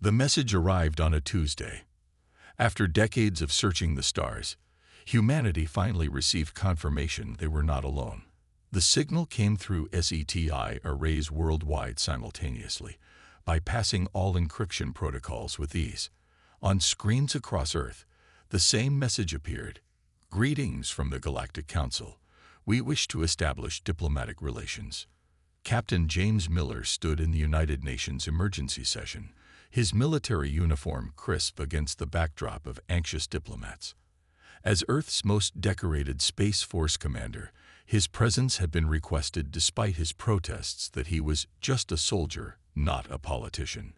The message arrived on a Tuesday. After decades of searching the stars, humanity finally received confirmation they were not alone. The signal came through SETI arrays worldwide simultaneously, bypassing all encryption protocols with ease. On screens across Earth, the same message appeared. Greetings from the Galactic Council. We wish to establish diplomatic relations. Captain James Miller stood in the United Nations emergency session, his military uniform crisp against the backdrop of anxious diplomats. As Earth's most decorated Space Force commander, his presence had been requested despite his protests that he was just a soldier, not a politician.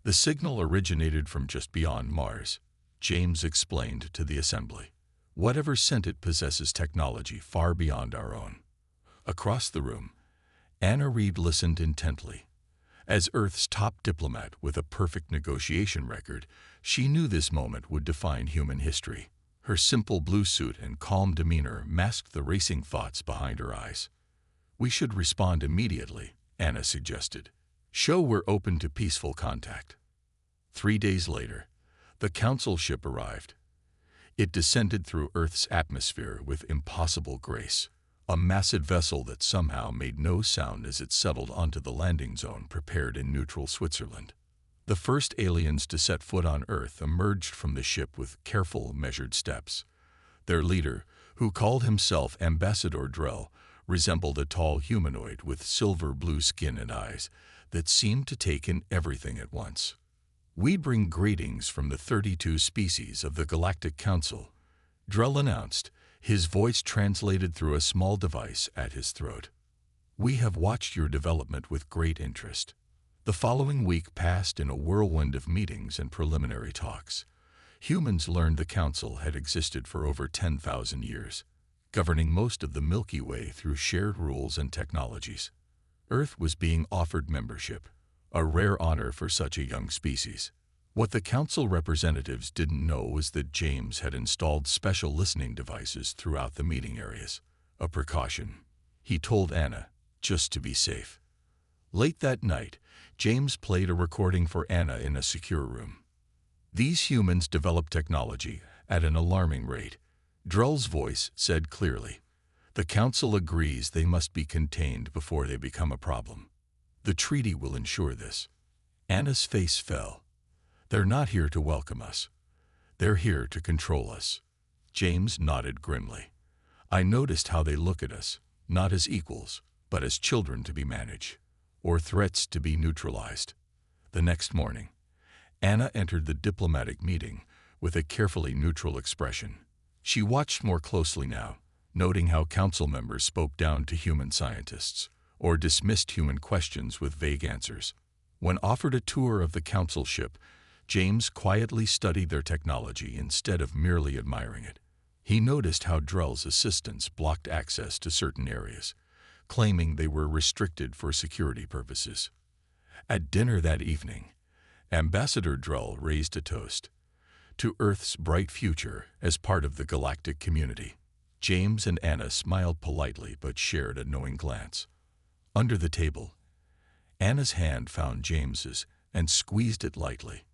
The signal originated from just beyond Mars, James explained to the assembly. Whatever sent it possesses technology far beyond our own. Across the room, Anna Reed listened intently. As Earth's top diplomat with a perfect negotiation record, she knew this moment would define human history. Her simple blue suit and calm demeanor masked the racing thoughts behind her eyes. We should respond immediately, Anna suggested. Show we're open to peaceful contact. 3 days later, the Council ship arrived. It descended through Earth's atmosphere with impossible grace, a massive vessel that somehow made no sound as it settled onto the landing zone prepared in neutral Switzerland. The first aliens to set foot on Earth emerged from the ship with careful, measured steps. Their leader, who called himself Ambassador Drell, resembled a tall humanoid with silver-blue skin and eyes that seemed to take in everything at once. We bring greetings from the 32 species of the Galactic Council, Drell announced, his voice translated through a small device at his throat. We have watched your development with great interest. The following week passed in a whirlwind of meetings and preliminary talks. Humans learned the Council had existed for over 10,000 years, governing most of the Milky Way through shared rules and technologies. Earth was being offered membership, a rare honor for such a young species. What the Council representatives didn't know was that James had installed special listening devices throughout the meeting areas, a precaution, he told Anna, just to be safe. Late that night, James played a recording for Anna in a secure room. These humans develop technology at an alarming rate, Drell's voice said clearly. The Council agrees they must be contained before they become a problem. The treaty will ensure this. Anna's face fell. They're not here to welcome us. They're here to control us. James nodded grimly. I noticed how they look at us, not as equals, but as children to be managed, or threats to be neutralized. The next morning, Anna entered the diplomatic meeting with a carefully neutral expression. She watched more closely now, noting how Council members spoke down to human scientists, or dismissed human questions with vague answers. When offered a tour of the Council ship, James quietly studied their technology instead of merely admiring it. He noticed how Drell's assistants blocked access to certain areas, claiming they were restricted for security purposes. At dinner that evening, Ambassador Drell raised a toast to Earth's bright future as part of the galactic community. James and Anna smiled politely but shared a knowing glance. Under the table, Anna's hand found James's and squeezed it lightly.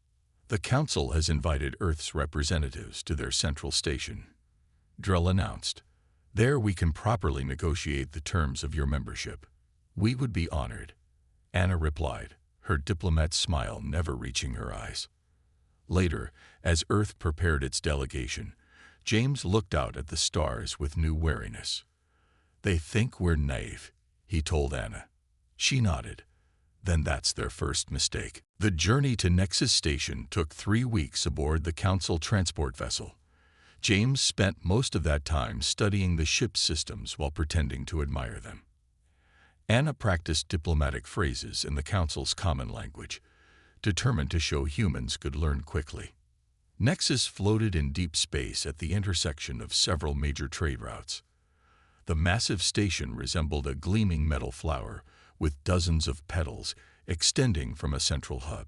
The Council has invited Earth's representatives to their central station, Drell announced. There we can properly negotiate the terms of your membership. We would be honored, Anna replied, her diplomat smile never reaching her eyes. Later, as Earth prepared its delegation, James looked out at the stars with new wariness. They think we're naive, he told Anna. She nodded. Then that's their first mistake. The journey to Nexus Station took 3 weeks aboard the Council transport vessel. James spent most of that time studying the ship's systems while pretending to admire them. Anna practiced diplomatic phrases in the Council's common language, determined to show humans could learn quickly. Nexus floated in deep space at the intersection of several major trade routes. The massive station resembled a gleaming metal flower with dozens of petals extending from a central hub.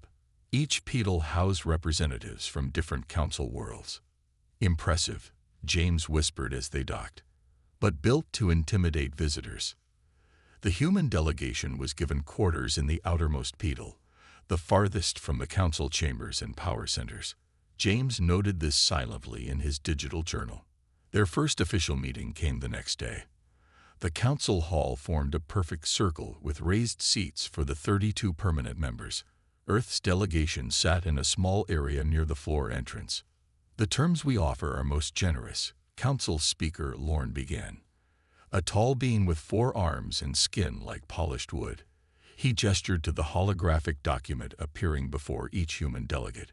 Each petal housed representatives from different Council worlds. Impressive, James whispered as they docked, but built to intimidate visitors. The human delegation was given quarters in the outermost petal, the farthest from the council chambers and power centers. James noted this silently in his digital journal. Their first official meeting came the next day. The council hall formed a perfect circle with raised seats for the 32 permanent members. Earth's delegation sat in a small area near the floor entrance. "The terms we offer are most generous," council speaker Lorne began. A tall being with 4 arms and skin like polished wood. He gestured to the holographic document appearing before each human delegate.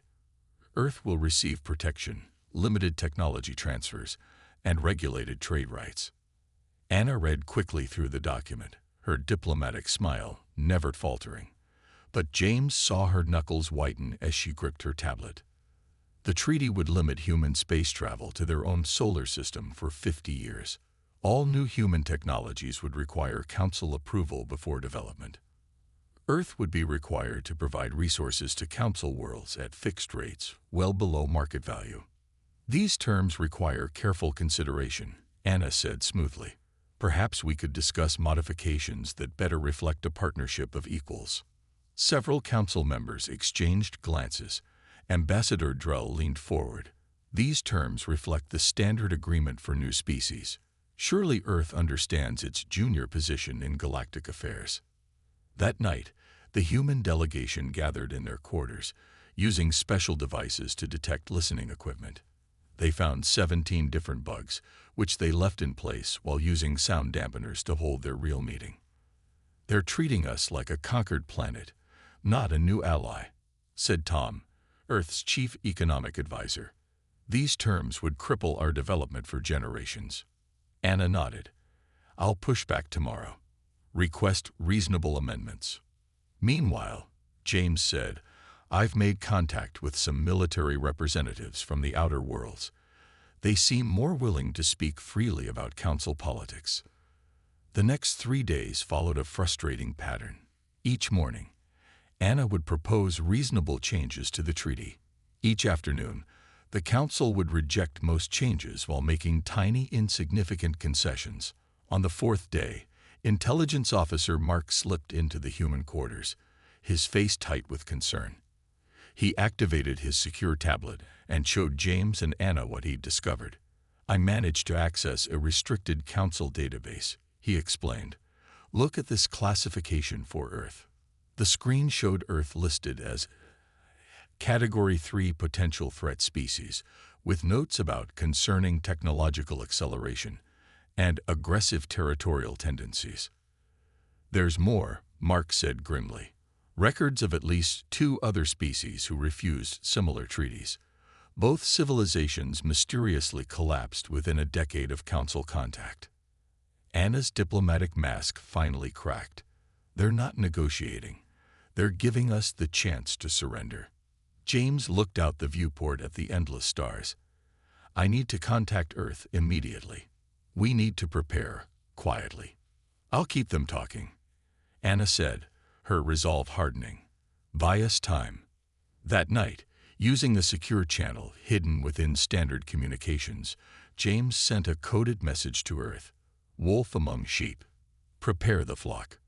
"Earth will receive protection, limited technology transfers, and regulated trade rights." Anna read quickly through the document, her diplomatic smile never faltering. But James saw her knuckles whiten as she gripped her tablet. The treaty would limit human space travel to their own solar system for 50 years. All new human technologies would require council approval before development. Earth would be required to provide resources to council worlds at fixed rates, well below market value. "These terms require careful consideration," Anna said smoothly. "Perhaps we could discuss modifications that better reflect a partnership of equals." Several council members exchanged glances. Ambassador Drell leaned forward. "These terms reflect the standard agreement for new species. Surely Earth understands its junior position in galactic affairs." That night, the human delegation gathered in their quarters, using special devices to detect listening equipment. They found 17 different bugs, which they left in place while using sound dampeners to hold their real meeting. "They're treating us like a conquered planet, not a new ally," said Tom, Earth's chief economic advisor. "These terms would cripple our development for generations." Anna nodded. "I'll push back tomorrow. Request reasonable amendments." "Meanwhile," James said, "I've made contact with some military representatives from the outer worlds. They seem more willing to speak freely about council politics." The next 3 days followed a frustrating pattern. Each morning, Anna would propose reasonable changes to the treaty. Each afternoon, the council would reject most changes while making tiny, insignificant concessions. On the 4th day, Intelligence Officer Mark slipped into the human quarters, his face tight with concern. He activated his secure tablet and showed James and Anna what he'd discovered. "I managed to access a restricted council database," he explained. "Look at this classification for Earth." The screen showed Earth listed as Category 3 potential threat species, with notes about concerning technological acceleration and aggressive territorial tendencies. "There's more," Mark said grimly. "Records of at least 2 other species who refused similar treaties. Both civilizations mysteriously collapsed within a decade of council contact." Anna's diplomatic mask finally cracked. "They're not negotiating. They're giving us the chance to surrender." James looked out the viewport at the endless stars. "I need to contact Earth immediately. We need to prepare, quietly." "I'll keep them talking," Anna said, her resolve hardening. "Buy us time." That night, using a secure channel hidden within standard communications, James sent a coded message to Earth. "Wolf among sheep. Prepare the flock."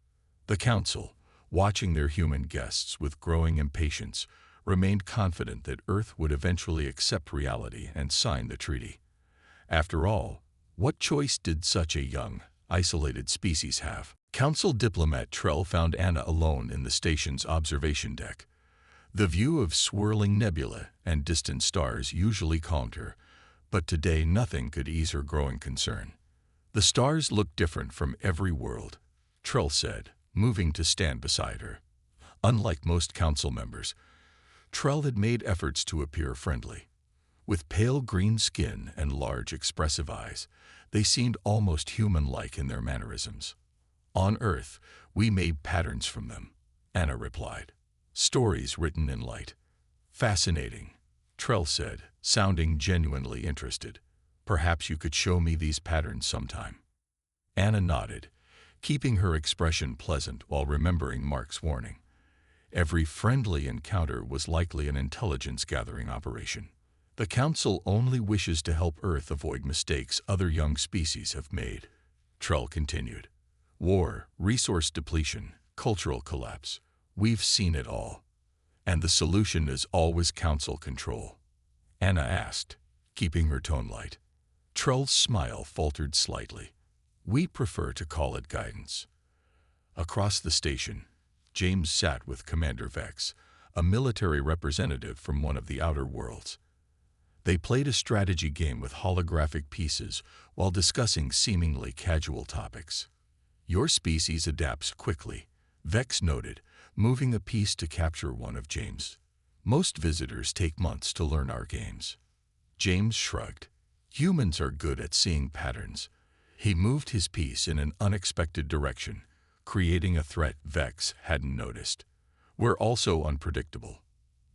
The council, watching their human guests with growing impatience, remained confident that Earth would eventually accept reality and sign the treaty. After all, what choice did such a young, isolated species have? Council diplomat Trell found Anna alone in the station's observation deck. The view of swirling nebula and distant stars usually calmed her, but today nothing could ease her growing concern. "The stars look different from every world," Trell said, moving to stand beside her. Unlike most council members, Trell had made efforts to appear friendly. With pale green skin and large expressive eyes, they seemed almost human-like in their mannerisms. "On Earth, we made patterns from them," Anna replied. "Stories written in light." "Fascinating," Trell said, sounding genuinely interested. "Perhaps you could show me these patterns sometime." Anna nodded, keeping her expression pleasant while remembering Mark's warning. Every friendly encounter was likely an intelligence-gathering operation. "The Council only wishes to help Earth avoid mistakes other young species have made," Trell continued. "War, resource depletion, cultural collapse. We've seen it all." And the solution is always council control? Anna asked, keeping her tone light. Trull's smile faltered slightly. We prefer to call it guidance. Across the station, James sat with Commander Vex, a military representative from one of the outer worlds. They played a strategy game with holographic pieces while discussing seemingly casual topics. Your species adapts quickly, Vex noted, moving a piece to capture one of James. Most visitors take months to learn our games. James shrugged. Humans are good at seeing patterns. He moved his piece in an unexpected direction, creating a threat Vex hadn't noticed. We're also unpredictable.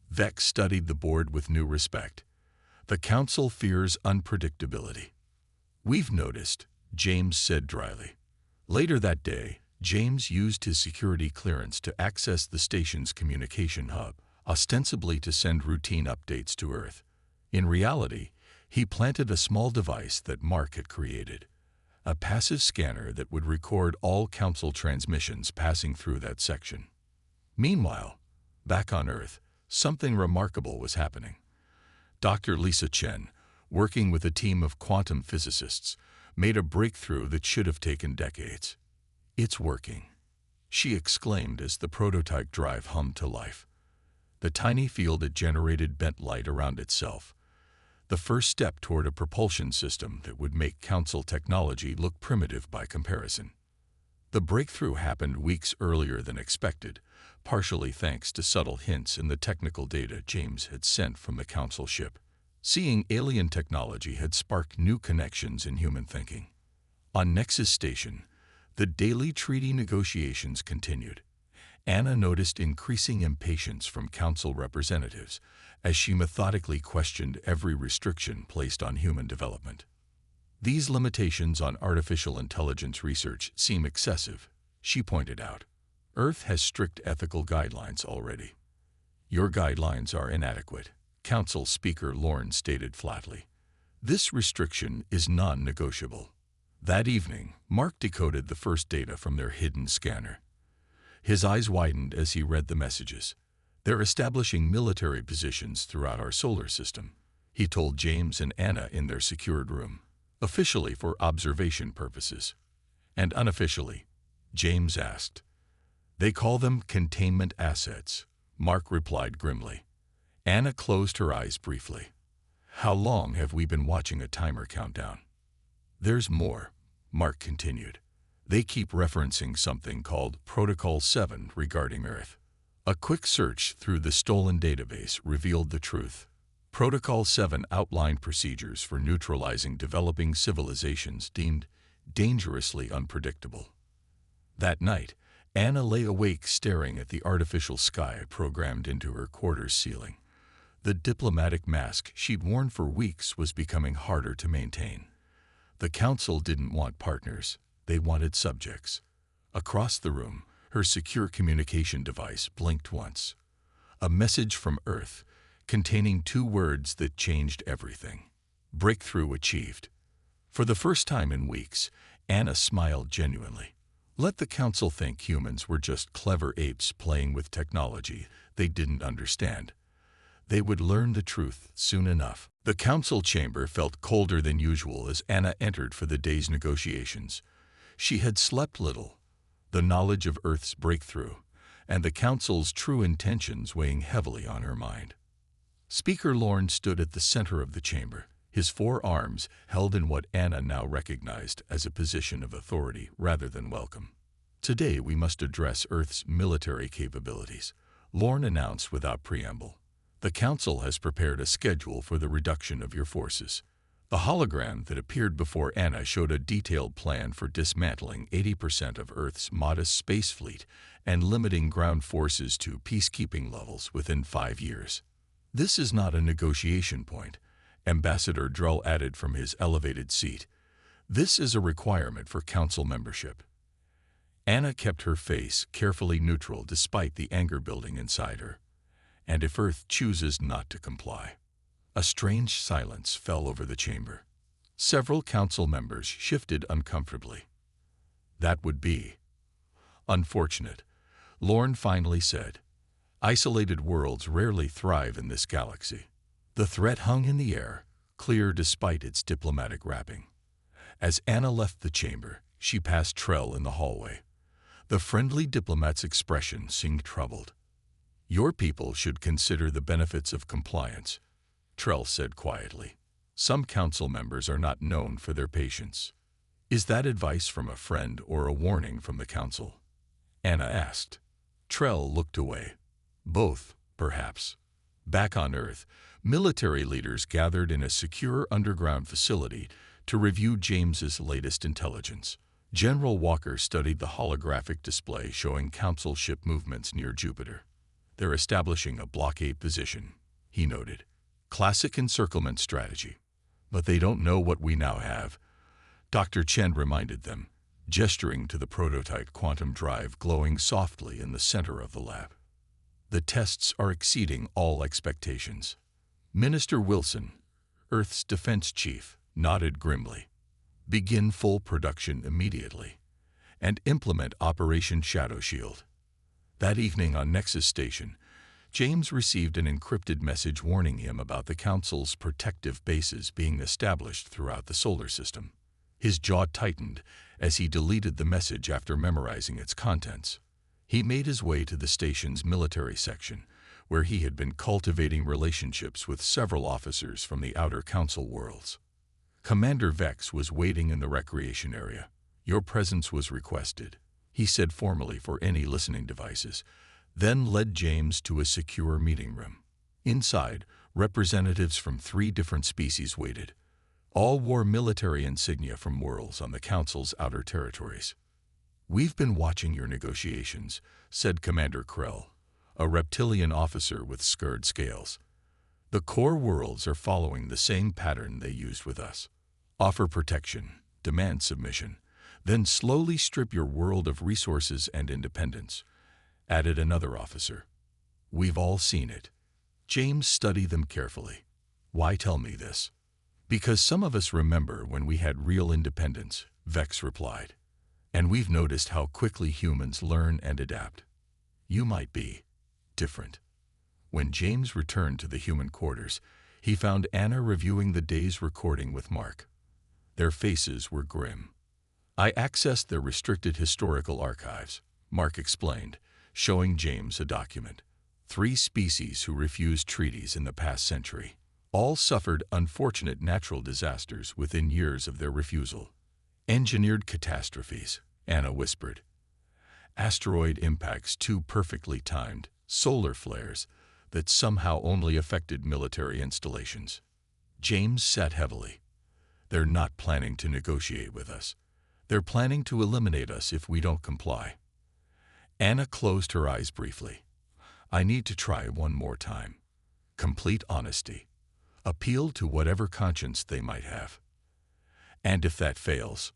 Vex studied the board with new respect. The Council fears unpredictability. We've noticed, James said dryly. Later that day, James used his security clearance to access the station's communication hub, ostensibly to send routine updates to Earth. In reality, he planted a small device that Mark had created, a passive scanner that would record all Council transmissions passing through that section. Meanwhile, back on Earth, something remarkable was happening. Dr. Lisa Chen, working with a team of quantum physicists, made a breakthrough that should have taken decades. It's working, she exclaimed as the prototype drive hummed to life. The tiny field it generated bent light around itself, the first step toward a propulsion system that would make Council technology look primitive by comparison. The breakthrough happened weeks earlier than expected, partially thanks to subtle hints in the technical data James had sent from the Council ship. Seeing alien technology had sparked new connections in human thinking. On Nexus Station, the daily treaty negotiations continued. Anna noticed increasing impatience from Council representatives as she methodically questioned every restriction placed on human development. These limitations on artificial intelligence research seem excessive, she pointed out. Earth has strict ethical guidelines already. Your guidelines are inadequate, Council Speaker Lorne stated flatly. This restriction is non-negotiable. That evening, Mark decoded the first data from their hidden scanner. His eyes widened as he read the messages. They're establishing military positions throughout our solar system, he told James and Anna in their secured room. Officially for observation purposes. And unofficially, James asked. They call them containment assets, Mark replied grimly. Anna closed her eyes briefly. How long have we been watching a timer countdown? There's more, Mark continued. They keep referencing something called Protocol 7 regarding Earth. A quick search through the stolen database revealed the truth. Protocol 7 outlined procedures for neutralizing developing civilizations deemed dangerously unpredictable. That night, Anna lay awake staring at the artificial sky programmed into her quarters ceiling. The diplomatic mask she'd worn for weeks was becoming harder to maintain. The Council didn't want partners, they wanted subjects. Across the room, her secure communication device blinked once. A message from Earth, containing 2 words that changed everything. Breakthrough achieved. For the first time in weeks, Anna smiled genuinely. Let the Council think humans were just clever apes playing with technology they didn't understand. They would learn the truth soon enough. The Council chamber felt colder than usual as Anna entered for the day's negotiations. She had slept little, the knowledge of Earth's breakthrough, and the Council's true intentions weighing heavily on her mind. Speaker Lorne stood at the center of the chamber, his 4 arms held in what Anna now recognized as a position of authority rather than welcome. Today we must address Earth's military capabilities, Lorne announced without preamble. The Council has prepared a schedule for the reduction of your forces. The hologram that appeared before Anna showed a detailed plan for dismantling 80% of Earth's modest space fleet and limiting ground forces to peacekeeping levels within 5 years. This is not a negotiation point, Ambassador Drull added from his elevated seat. This is a requirement for Council membership. Anna kept her face carefully neutral despite the anger building inside her. And if Earth chooses not to comply? A strange silence fell over the chamber. Several Council members shifted uncomfortably. That would be unfortunate, Lorne finally said. Isolated worlds rarely thrive in this galaxy. The threat hung in the air, clear despite its diplomatic wrapping. As Anna left the chamber, she passed Trell in the hallway. The friendly diplomat's expression seemed troubled. "Your people should consider the benefits of compliance," Trell said quietly. "Some council members are not known for their patience." "Is that advice from a friend or a warning from the council?" Anna asked. Trell looked away. "Both, perhaps." Back on Earth, military leaders gathered in a secure underground facility to review James's latest intelligence. General Walker studied the holographic display showing council ship movements near Jupiter. "They're establishing a blockade position," he noted. "Classic encirclement strategy. But they don't know what we now have," Dr. Chen reminded them, gesturing to the prototype quantum drive glowing softly in the center of the lab. "The tests are exceeding all expectations." Minister Wilson, Earth's defense chief, nodded grimly. "Begin full production immediately, and implement Operation Shadow Shield." That evening on Nexus Station, James received an encrypted message warning him about the Council's protective bases being established throughout the solar system. His jaw tightened as he deleted the message after memorizing its contents. He made his way to the station's military section, where he had been cultivating relationships with several officers from the outer Council worlds. Commander Vex was waiting in the recreation area. "Your presence was requested," he said formally for any listening devices, then led James to a secure meeting room. Inside, representatives from 3 different species waited. All wore military insignia from worlds on the Council's outer territories. "We've been watching your negotiations," said Commander Krell, a reptilian officer with scarred scales. "The core worlds are following the same pattern they used with us. Offer protection, demand submission, then slowly strip your world of resources and independence," added another officer. "We've all seen it." James studied them carefully. "Why tell me this?" "Because some of us remember when we had real independence," Vex replied. "And we've noticed how quickly humans learn and adapt. You might be different." When James returned to the human quarters, he found Anna reviewing the day's recording with Mark. Their faces were grim. "I accessed their restricted historical archives," Mark explained, showing James a document. 3 species who refused treaties in the past century. All suffered unfortunate natural disasters within years of their refusal. "Engineered catastrophes," Anna whispered. "Asteroid impacts too perfectly timed, solar flares that somehow only affected military installations." James sat heavily. "They're not planning to negotiate with us. They're planning to eliminate us if we don't comply." Anna closed her eyes briefly. "I need to try one more time. Complete honesty. Appeal to whatever conscience they might have." "And if that fails?"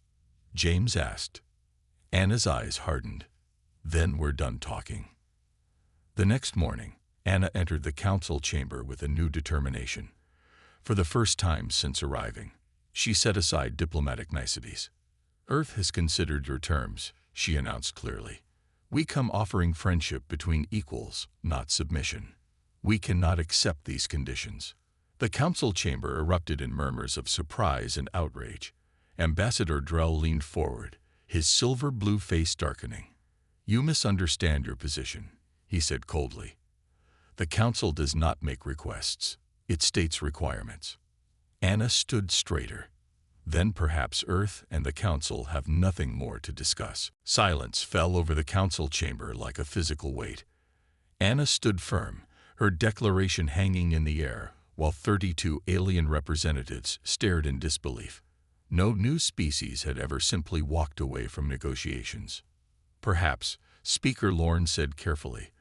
James asked. Anna's eyes hardened. "Then we're done talking." The next morning, Anna entered the council chamber with a new determination. For the first time since arriving, she set aside diplomatic niceties. "Earth has considered your terms," she announced clearly. "We come offering friendship between equals, not submission. We cannot accept these conditions." The council chamber erupted in murmurs of surprise and outrage. Ambassador Drell leaned forward, his silver-blue face darkening. "You misunderstand your position," he said coldly. "The council does not make requests. It states requirements." Anna stood straighter. "Then perhaps Earth and the council have nothing more to discuss." Silence fell over the council chamber like a physical weight. Anna stood firm, her declaration hanging in the air, while 32 alien representatives stared in disbelief. No new species had ever simply walked away from negotiations. "Perhaps," Speaker Lorne said carefully,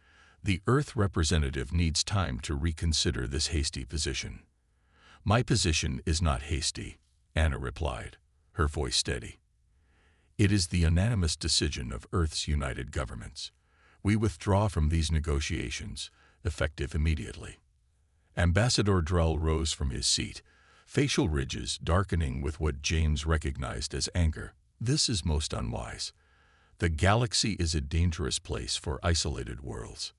"the Earth representative needs time to reconsider this hasty position." "My position is not hasty," Anna replied, her voice steady. "It is the unanimous decision of Earth's united governments. We withdraw from these negotiations, effective immediately." Ambassador Drell rose from his seat, facial ridges darkening with what James recognized as anger. "This is most unwise. The galaxy is a dangerous place for isolated worlds.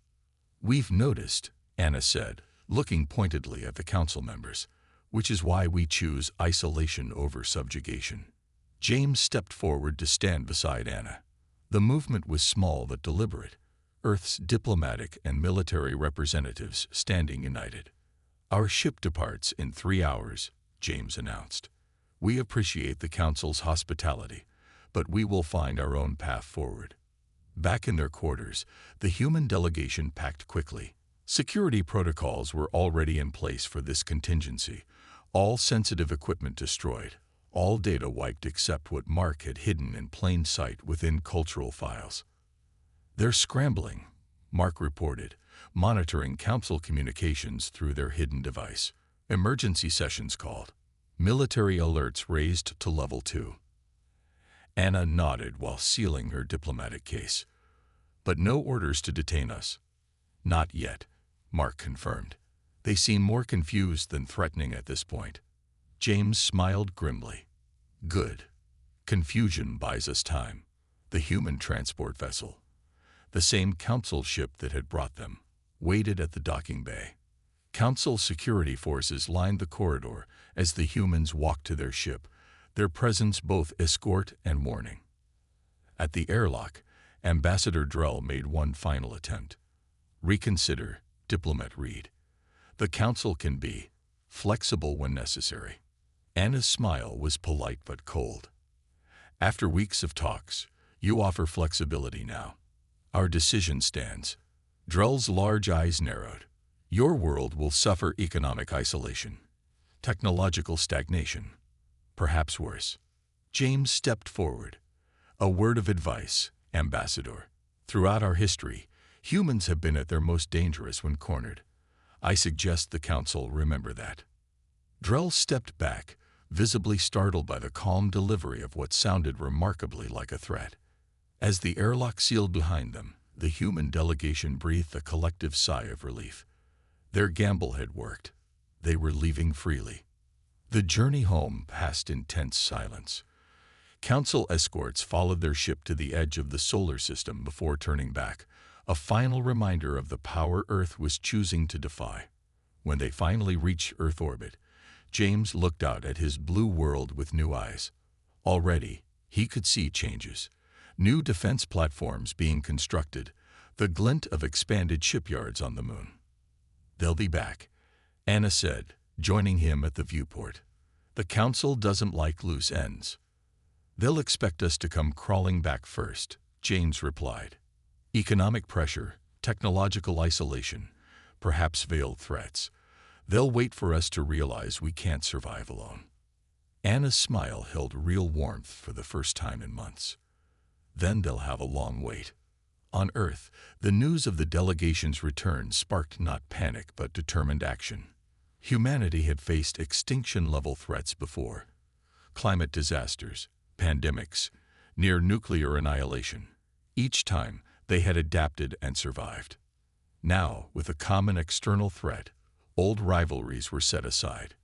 "We've noticed," Anna said, looking pointedly at the council members, "which is why we choose isolation over subjugation." James stepped forward to stand beside Anna. The movement was small but deliberate, Earth's diplomatic and military representatives standing united. "Our ship departs in 3 hours," James announced. "We appreciate the Council's hospitality, but we will find our own path forward." Back in their quarters, the human delegation packed quickly. Security protocols were already in place for this contingency, all sensitive equipment destroyed, all data wiped except what Mark had hidden in plain sight within cultural files. "They're scrambling," Mark reported, monitoring council communications through their hidden device. Emergency sessions called. Military alerts raised to level 2. Anna nodded while sealing her diplomatic case. "But no orders to detain us." "Not yet," Mark confirmed. "They seem more confused than threatening at this point." James smiled grimly. "Good. Confusion buys us time." The human transport vessel, the same council ship that had brought them, waited at the docking bay. Council security forces lined the corridor as the humans walked to their ship, their presence both escort and warning. At the airlock, Ambassador Drell made one final attempt. "Reconsider," Diplomat Reed. "The Council can be flexible when necessary." Anna's smile was polite but cold. "After weeks of talks, you offer flexibility now. Our decision stands." Drell's large eyes narrowed. "Your world will suffer economic isolation, technological stagnation, perhaps worse." James stepped forward. "A word of advice, Ambassador. Throughout our history, humans have been at their most dangerous when cornered. I suggest the Council remember that." Drell stepped back, visibly startled by the calm delivery of what sounded remarkably like a threat. As the airlock sealed behind them, the human delegation breathed a collective sigh of relief. Their gamble had worked. They were leaving freely. The journey home passed in tense silence. Council escorts followed their ship to the edge of the solar system before turning back, a final reminder of the power Earth was choosing to defy. When they finally reached Earth orbit, James looked out at his blue world with new eyes. Already, he could see changes. New defense platforms being constructed, the glint of expanded shipyards on the moon. "They'll be back," Anna said, joining him at the viewport. "The Council doesn't like loose ends." "They'll expect us to come crawling back first," James replied. "Economic pressure, technological isolation, perhaps veiled threats. They'll wait for us to realize we can't survive alone." Anna's smile held real warmth for the first time in months. "Then they'll have a long wait." On Earth, the news of the delegation's return sparked not panic but determined action. Humanity had faced extinction-level threats before. Climate disasters, pandemics, near-nuclear annihilation. Each time, they had adapted and survived. Now, with a common external threat, old rivalries were set aside.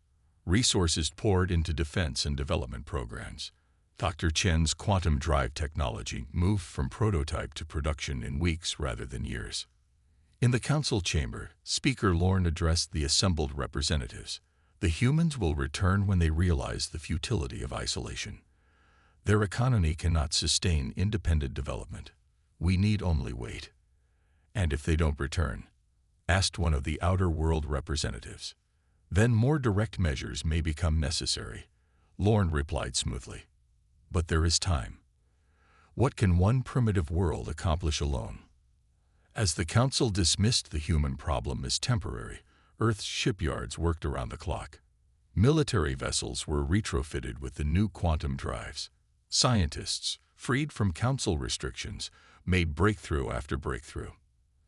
Resources poured into defense and development programs. Dr. Chen's quantum drive technology moved from prototype to production in weeks rather than years. In the council chamber, Speaker Lorne addressed the assembled representatives. "The humans will return when they realize the futility of isolation. Their economy cannot sustain independent development. We need only wait." "And if they don't return?" asked one of the outer world representatives. "Then more direct measures may become necessary," Lorne replied smoothly. "But there is time. What can one primitive world accomplish alone?" As the Council dismissed the human problem as temporary, Earth's shipyards worked around the clock. Military vessels were retrofitted with the new quantum drives. Scientists, freed from Council restrictions, made breakthrough after breakthrough.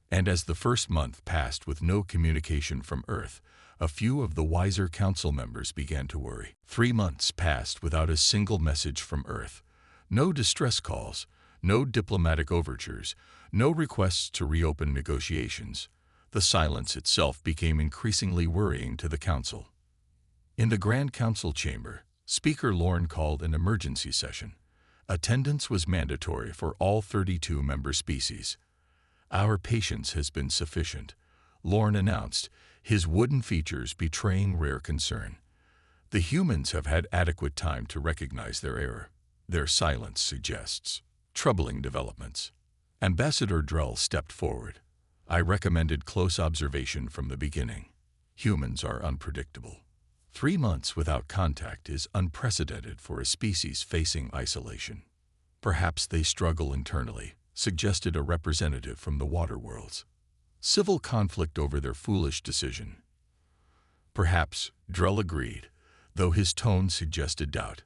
And as the first month passed with no communication from Earth, a few of the wiser Council members began to worry. 3 months passed without a single message from Earth. No distress calls, no diplomatic overtures, no requests to reopen negotiations. The silence itself became increasingly worrying to the Council. In the Grand Council chamber, Speaker Lorne called an emergency session. Attendance was mandatory for all 32 member species. "Our patience has been sufficient," Lorne announced, his wooden features betraying rare concern. The humans have had adequate time to recognize their error. Their silence suggests troubling developments. Ambassador Drell stepped forward. I recommended close observation from the beginning. Humans are unpredictable. 3 months without contact is unprecedented for a species facing isolation. Perhaps they struggle internally, suggested a representative from the water worlds. Civil conflict over their foolish decision. Perhaps, Drell agreed, though his tone suggested doubt.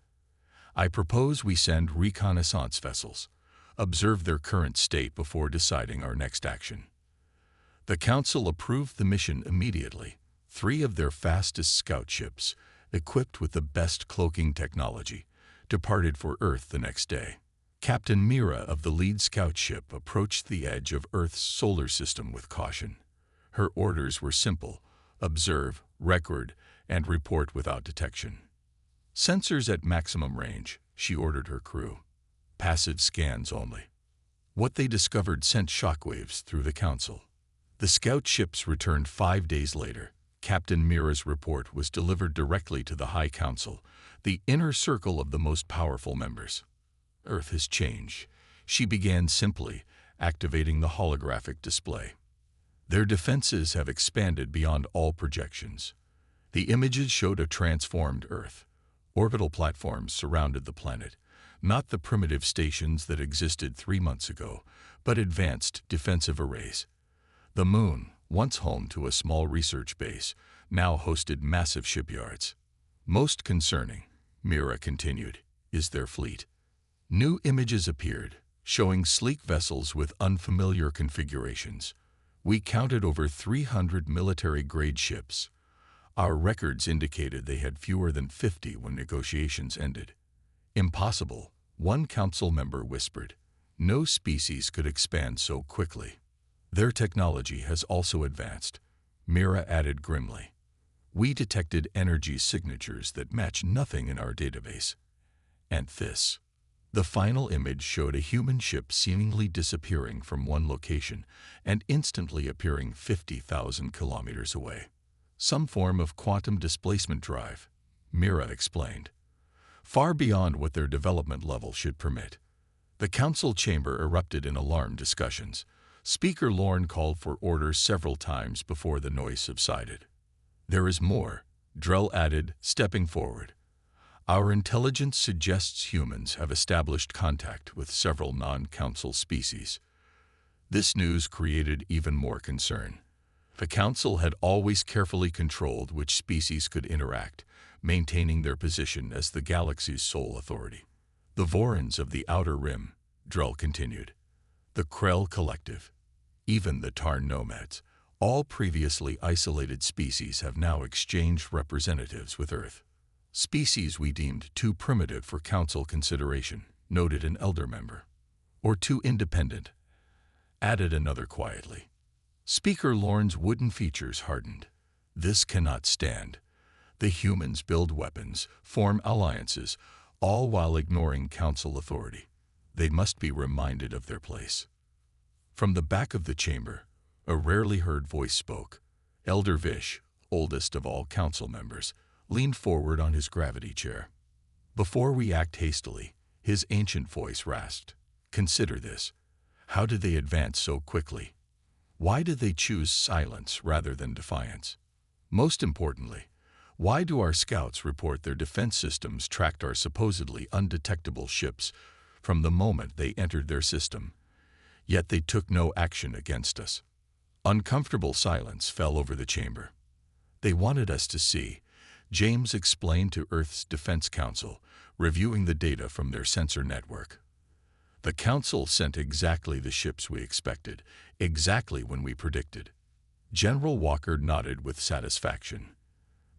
I propose we send reconnaissance vessels, observe their current state before deciding our next action. The Council approved the mission immediately. 3 of their fastest scout ships, equipped with the best cloaking technology, departed for Earth the next day. Captain Mira of the lead scout ship approached the edge of Earth's solar system with caution. Her orders were simple: observe, record, and report without detection. Sensors at maximum range, she ordered her crew. Passive scans only. What they discovered sent shockwaves through the Council. The scout ships returned 5 days later. Captain Mira's report was delivered directly to the High Council, the inner circle of the most powerful members. Earth has changed. She began simply, activating the holographic display. Their defenses have expanded beyond all projections. The images showed a transformed Earth. Orbital platforms surrounded the planet, not the primitive stations that existed 3 months ago, but advanced defensive arrays. The Moon, once home to a small research base, now hosted massive shipyards. Most concerning, Mira continued, is their fleet. New images appeared, showing sleek vessels with unfamiliar configurations. We counted over 300 military-grade ships. Our records indicated they had fewer than 50 when negotiations ended. Impossible, one council member whispered. No species could expand so quickly. Their technology has also advanced, Mira added grimly. We detected energy signatures that match nothing in our database. And this. The final image showed a human ship seemingly disappearing from one location and instantly appearing 50,000 kilometers away. Some form of quantum displacement drive, Mira explained. Far beyond what their development level should permit. The council chamber erupted in alarmed discussions. Speaker Lorne called for order several times before the noise subsided. There is more, Drell added, stepping forward. Our intelligence suggests humans have established contact with several non-council species. This news created even more concern. The council had always carefully controlled which species could interact, maintaining their position as the galaxy's sole authority. The Vorans of the Outer Rim, Drell continued. The Krell Collective. Even the Tarn Nomads. All previously isolated species have now exchanged representatives with Earth. Species we deemed too primitive for council consideration, noted an elder member. Or too independent, added another quietly. Speaker Lorne's wooden features hardened. This cannot stand. The humans build weapons, form alliances, all while ignoring council authority. They must be reminded of their place. From the back of the chamber, a rarely heard voice spoke. Elder Vish, oldest of all council members, leaned forward on his gravity chair. Before we act hastily, his ancient voice rasped. Consider this. How did they advance so quickly? Why did they choose silence rather than defiance? Most importantly, why do our scouts report their defense systems tracked our supposedly undetectable ships from the moment they entered their system? Yet they took no action against us. Uncomfortable silence fell over the chamber. They wanted us to see, James explained to Earth's Defense Council, reviewing the data from their sensor network. The Council sent exactly the ships we expected, exactly when we predicted. General Walker nodded with satisfaction.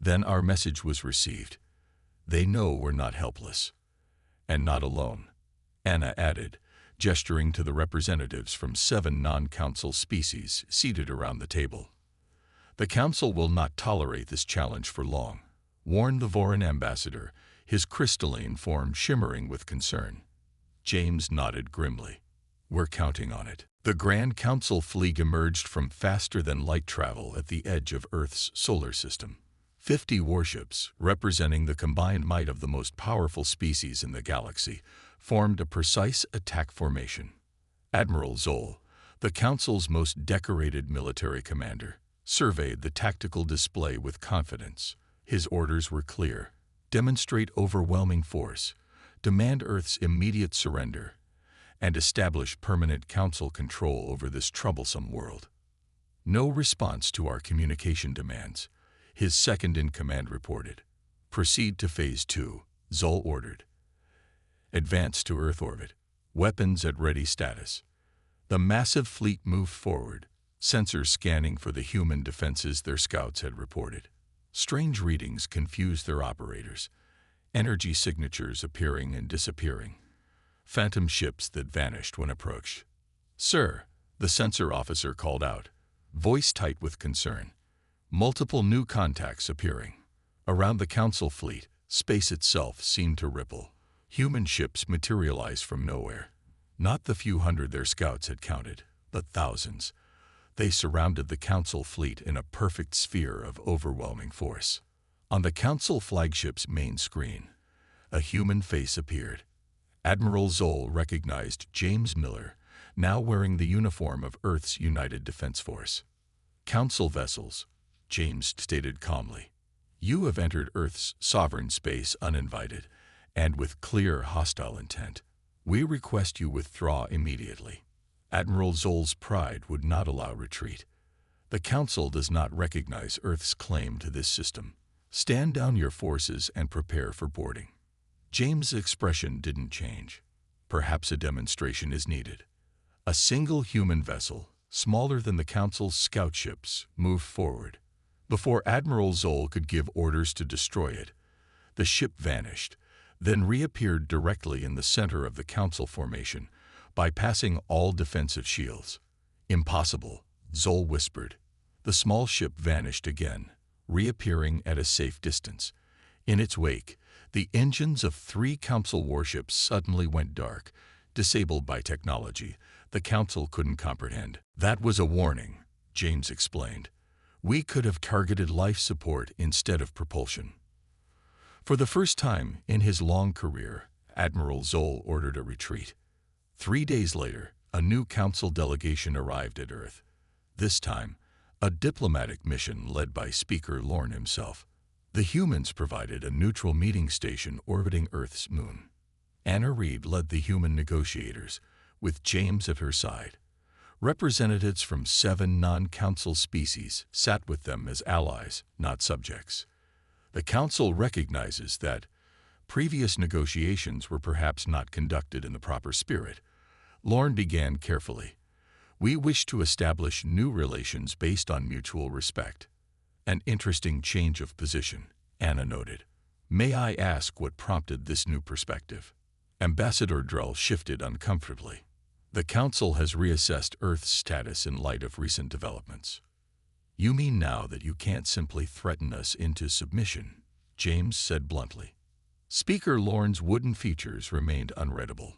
Then our message was received. They know we're not helpless. And not alone, Anna added, gesturing to the representatives from 7 non-council species seated around the table. The Council will not tolerate this challenge for long, warned the Voran ambassador, his crystalline form shimmering with concern. James nodded grimly. We're counting on it. The Grand Council fleet emerged from faster-than-light travel at the edge of Earth's solar system. 50 warships, representing the combined might of the most powerful species in the galaxy, formed a precise attack formation. Admiral Zoll, the Council's most decorated military commander, surveyed the tactical display with confidence. His orders were clear: demonstrate overwhelming force, demand Earth's immediate surrender, and establish permanent Council control over this troublesome world. No response to our communication demands, his second-in-command reported. Proceed to Phase 2, Zoll ordered. Advance to Earth orbit. Weapons at ready status. The massive fleet moved forward, sensors scanning for the human defenses their scouts had reported. Strange readings confused their operators, energy signatures appearing and disappearing. Phantom ships that vanished when approached. "Sir," the sensor officer called out, voice tight with concern. Multiple new contacts appearing. Around the Council fleet, space itself seemed to ripple. Human ships materialized from nowhere. Not the few hundred their scouts had counted, but thousands. They surrounded the Council fleet in a perfect sphere of overwhelming force. On the Council flagship's main screen, a human face appeared. Admiral Zoll recognized James Miller, now wearing the uniform of Earth's United Defense Force. "Council vessels," James stated calmly. "You have entered Earth's sovereign space uninvited and with clear hostile intent. We request you withdraw immediately." Admiral Zoll's pride would not allow retreat. "The Council does not recognize Earth's claim to this system. Stand down your forces and prepare for boarding." James' expression didn't change. "Perhaps a demonstration is needed." A single human vessel, smaller than the Council's scout ships, moved forward. Before Admiral Zoll could give orders to destroy it, the ship vanished, then reappeared directly in the center of the Council formation, bypassing all defensive shields. "Impossible," Zoll whispered. The small ship vanished again, reappearing at a safe distance. In its wake, the engines of 3 Council warships suddenly went dark, disabled by technology the Council couldn't comprehend. "That was a warning," James explained. "We could have targeted life support instead of propulsion." For the first time in his long career, Admiral Zoll ordered a retreat. 3 days later, a new Council delegation arrived at Earth. This time, a diplomatic mission led by Speaker Lorne himself. The humans provided a neutral meeting station orbiting Earth's moon. Anna Reed led the human negotiators, with James at her side. Representatives from 7 non-Council species sat with them as allies, not subjects. The Council recognizes that previous negotiations were perhaps not conducted in the proper spirit. Lorne began carefully. "We wish to establish new relations based on mutual respect." "An interesting change of position," Anna noted. "May I ask what prompted this new perspective?" Ambassador Drell shifted uncomfortably. "The Council has reassessed Earth's status in light of recent developments." "You mean now that you can't simply threaten us into submission," James said bluntly. Speaker Lorne's wooden features remained unreadable.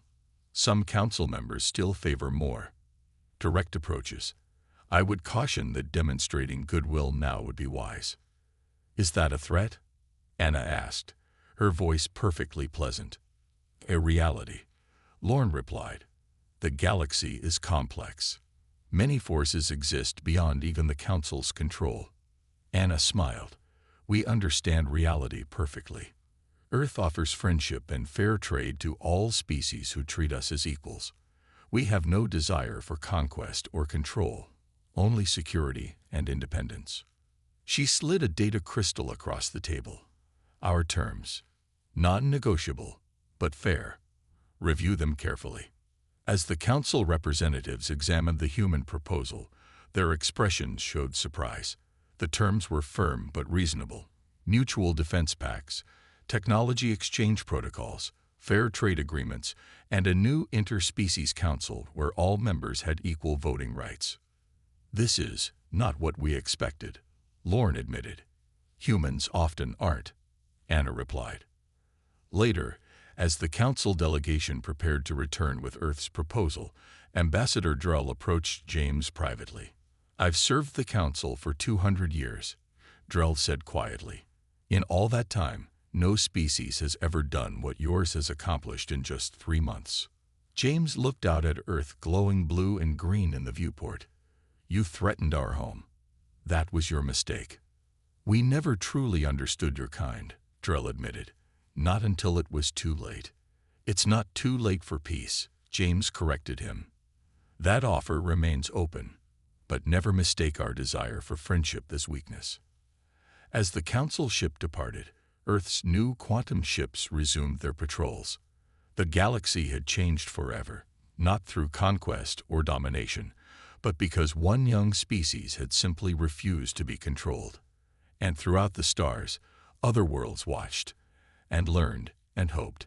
"Some Council members still favor more direct approaches. I would caution that demonstrating goodwill now would be wise." "Is that a threat?" Anna asked, her voice perfectly pleasant. "A reality," Lorne replied. "The galaxy is complex. Many forces exist beyond even the Council's control." Anna smiled. "We understand reality perfectly. Earth offers friendship and fair trade to all species who treat us as equals. We have no desire for conquest or control, only security and independence." She slid a data crystal across the table. "Our terms, non-negotiable, but fair. Review them carefully." As the Council representatives examined the human proposal, their expressions showed surprise. The terms were firm but reasonable. Mutual defense pacts, technology exchange protocols, fair trade agreements, and a new interspecies council where all members had equal voting rights. "This is not what we expected," Lorne admitted. "Humans often aren't," Anna replied. Later, as the Council delegation prepared to return with Earth's proposal, Ambassador Drell approached James privately. "I've served the Council for 200 years," Drell said quietly. "In all that time, no species has ever done what yours has accomplished in just 3 months." James looked out at Earth glowing blue and green in the viewport. "You threatened our home. That was your mistake." "We never truly understood your kind," Drell admitted. "Not until it was too late." "It's not too late for peace," James corrected him. "That offer remains open, but never mistake our desire for friendship as weakness." As the Council ship departed, Earth's new quantum ships resumed their patrols. The galaxy had changed forever, not through conquest or domination, but because one young species had simply refused to be controlled. And throughout the stars, other worlds watched, and learned, and hoped.